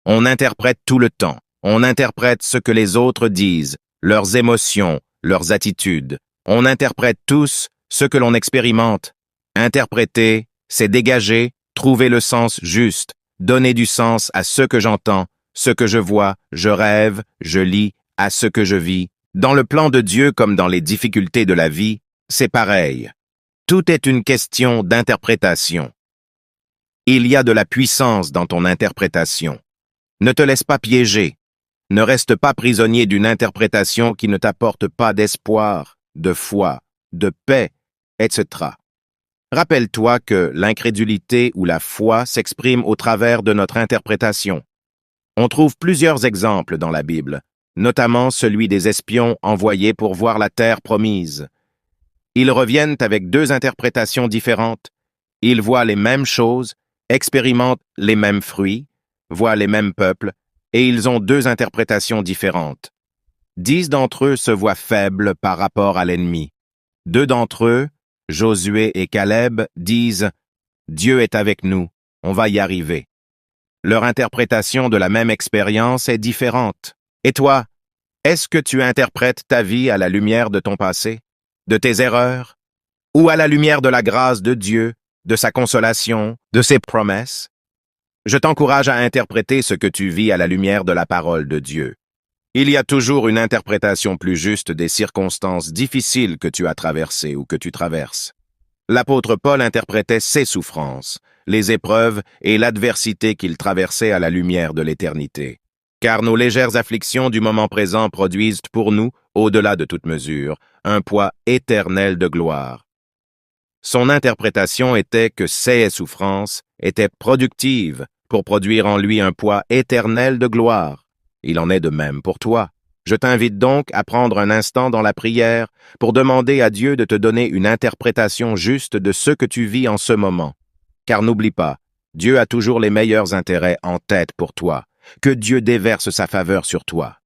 On interprète tout le temps. On interprète ce que les autres disent, leurs émotions, leurs attitudes. On interprète tous ce que l'on expérimente. Interpréter, c'est dégager, trouver le sens juste, donner du sens à ce que j'entends, ce que je vois, je rêve, je lis, à ce que je vis. Dans le plan de Dieu comme dans les difficultés de la vie, c'est pareil. Tout est une question d'interprétation. Il y a de la puissance dans ton interprétation. Ne te laisse pas piéger. Ne reste pas prisonnier d'une interprétation qui ne t'apporte pas d'espoir, de foi, de paix, etc. Rappelle-toi que l'incrédulité ou la foi s'exprime au travers de notre interprétation. On trouve plusieurs exemples dans la Bible, notamment celui des espions envoyés pour voir la terre promise. Ils reviennent avec deux interprétations différentes. Ils voient les mêmes choses, expérimentent les mêmes fruits, voient les mêmes peuples, et ils ont deux interprétations différentes. 10 d'entre eux se voient faibles par rapport à l'ennemi. 2 d'entre eux, Josué et Caleb, disent « Dieu est avec nous, on va y arriver ». Leur interprétation de la même expérience est différente. Et toi, est-ce que tu interprètes ta vie à la lumière de ton passé, de tes erreurs, ou à la lumière de la grâce de Dieu, de sa consolation, de ses promesses? Je t'encourage à interpréter ce que tu vis à la lumière de la parole de Dieu. Il y a toujours une interprétation plus juste des circonstances difficiles que tu as traversées ou que tu traverses. L'apôtre Paul interprétait ses souffrances, les épreuves et l'adversité qu'il traversait à la lumière de l'éternité. Car nos légères afflictions du moment présent produisent pour nous, au-delà de toute mesure, un poids éternel de gloire. Son interprétation était que ces souffrances étaient productives pour produire en lui un poids éternel de gloire. Il en est de même pour toi. Je t'invite donc à prendre un instant dans la prière pour demander à Dieu de te donner une interprétation juste de ce que tu vis en ce moment. Car n'oublie pas, Dieu a toujours les meilleurs intérêts en tête pour toi. Que Dieu déverse sa faveur sur toi.